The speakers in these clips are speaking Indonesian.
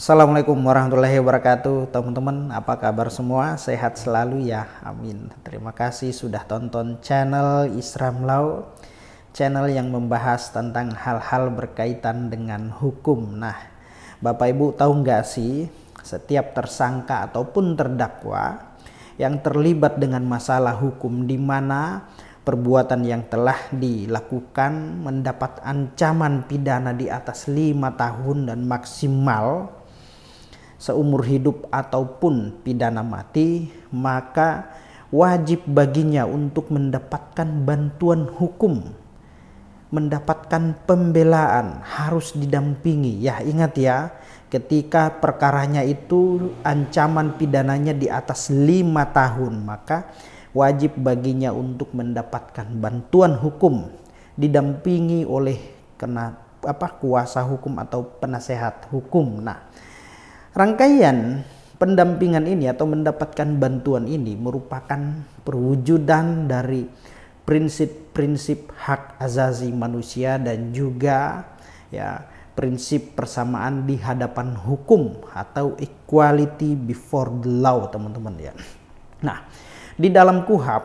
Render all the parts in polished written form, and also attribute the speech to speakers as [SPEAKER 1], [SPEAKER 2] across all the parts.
[SPEAKER 1] Assalamualaikum warahmatullahi wabarakatuh. Teman-teman, apa kabar semua? Sehat selalu ya, amin. Terima kasih sudah tonton channel Islam Law, channel yang membahas tentang hal-hal berkaitan dengan hukum. Nah, Bapak Ibu tahu nggak sih, setiap tersangka ataupun terdakwa yang terlibat dengan masalah hukum di mana perbuatan yang telah dilakukan mendapat ancaman pidana di atas 5 tahun dan maksimal seumur hidup ataupun pidana mati, maka wajib baginya untuk mendapatkan bantuan hukum, mendapatkan pembelaan, harus didampingi. Ya, ingat ya, ketika perkaranya itu ancaman pidananya di atas 5 tahun, maka wajib baginya untuk mendapatkan bantuan hukum, didampingi oleh kuasa hukum atau penasehat hukum. Nah, rangkaian pendampingan ini atau mendapatkan bantuan ini merupakan perwujudan dari prinsip-prinsip hak asasi manusia dan juga ya prinsip persamaan di hadapan hukum atau equality before the law, teman-teman ya. Nah, di dalam KUHP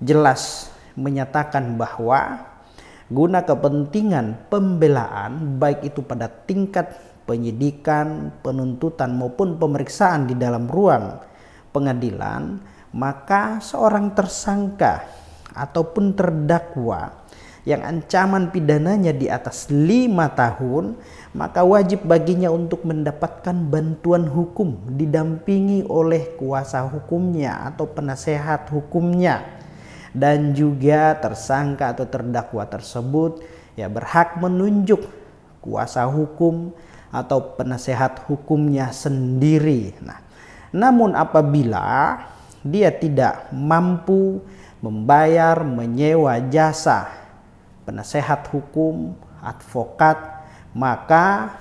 [SPEAKER 1] jelas menyatakan bahwa guna kepentingan pembelaan baik itu pada tingkat penyidikan, penuntutan maupun pemeriksaan di dalam ruang pengadilan, maka seorang tersangka ataupun terdakwa yang ancaman pidananya di atas 5 tahun, maka wajib baginya untuk mendapatkan bantuan hukum didampingi oleh kuasa hukumnya atau penasehat hukumnya, dan juga tersangka atau terdakwa tersebut ya berhak menunjuk kuasa hukum atau penasehat hukumnya sendiri. Nah, namun apabila dia tidak mampu membayar, menyewa jasa penasehat hukum, advokat, maka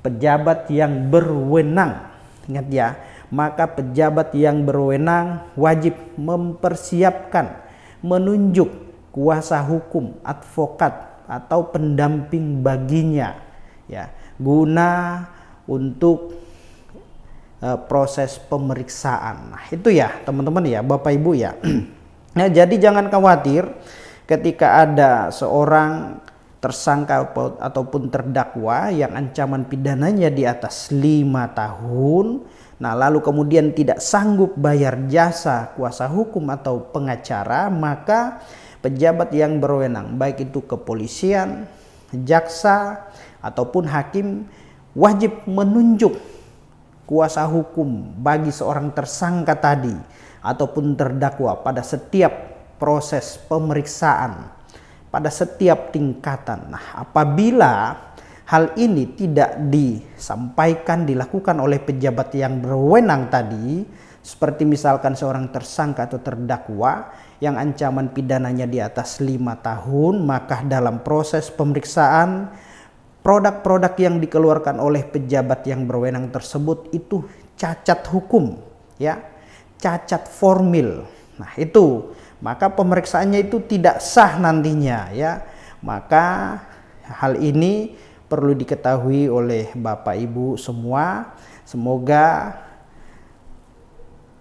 [SPEAKER 1] pejabat yang berwenang, ingat ya, maka pejabat yang berwenang wajib mempersiapkan, menunjuk kuasa hukum, advokat atau pendamping baginya ya, guna untuk proses pemeriksaan. Nah, itu ya teman-teman ya, Bapak Ibu ya. Nah, jadi jangan khawatir ketika ada seorang tersangka ataupun terdakwa yang ancaman pidananya di atas 5 tahun, nah lalu kemudian tidak sanggup bayar jasa kuasa hukum atau pengacara, maka pejabat yang berwenang baik itu kepolisian, jaksa ataupun hakim wajib menunjuk kuasa hukum bagi seorang tersangka tadi ataupun terdakwa pada setiap proses pemeriksaan, pada setiap tingkatan. Nah, apabila hal ini tidak disampaikan, dilakukan oleh pejabat yang berwenang tadi, seperti misalkan seorang tersangka atau terdakwa yang ancaman pidananya di atas 5 tahun, maka dalam proses pemeriksaan produk-produk yang dikeluarkan oleh pejabat yang berwenang tersebut itu cacat hukum ya, cacat formil. Nah, itu maka pemeriksaannya itu tidak sah nantinya ya. Maka hal ini perlu diketahui oleh Bapak Ibu semua. Semoga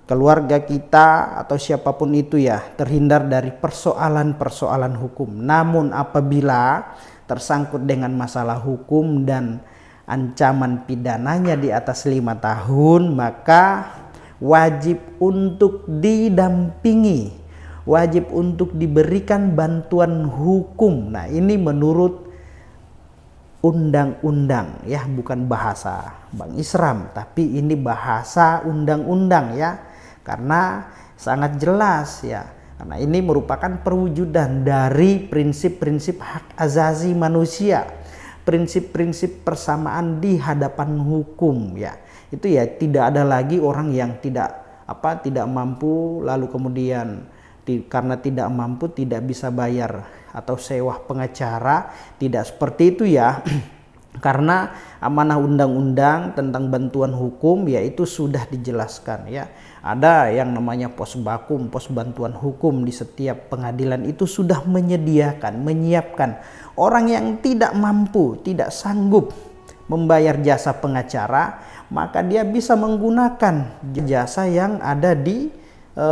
[SPEAKER 1] keluarga kita atau siapapun itu ya terhindar dari persoalan-persoalan hukum. Namun apabila tersangkut dengan masalah hukum dan ancaman pidananya di atas 5 tahun, maka wajib untuk didampingi, wajib untuk diberikan bantuan hukum. Nah, ini menurut undang-undang ya, bukan bahasa Bang Isram, tapi ini bahasa undang-undang ya, karena sangat jelas ya. Karena ini merupakan perwujudan dari prinsip-prinsip hak asasi manusia, prinsip-prinsip persamaan di hadapan hukum ya. Itu ya, tidak ada lagi orang yang tidak mampu lalu kemudian karena tidak mampu tidak bisa bayar atau sewa pengacara, tidak seperti itu ya. Karena amanah undang-undang tentang bantuan hukum yaitu sudah dijelaskan ya. Ada yang namanya pos bakum, pos bantuan hukum di setiap pengadilan itu sudah menyediakan, menyiapkan orang yang tidak mampu, tidak sanggup membayar jasa pengacara, maka dia bisa menggunakan jasa yang ada di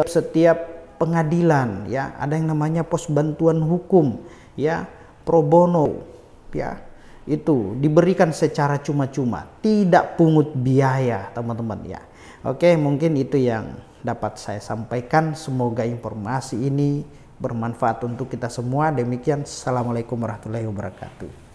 [SPEAKER 1] setiap pengadilan, ya. Ada yang namanya pos bantuan hukum, ya, pro bono, ya. Itu diberikan secara cuma-cuma, tidak pungut biaya, teman-teman, ya. Oke, mungkin itu yang dapat saya sampaikan. Semoga informasi ini bermanfaat untuk kita semua. Demikian, assalamualaikum warahmatullahi wabarakatuh.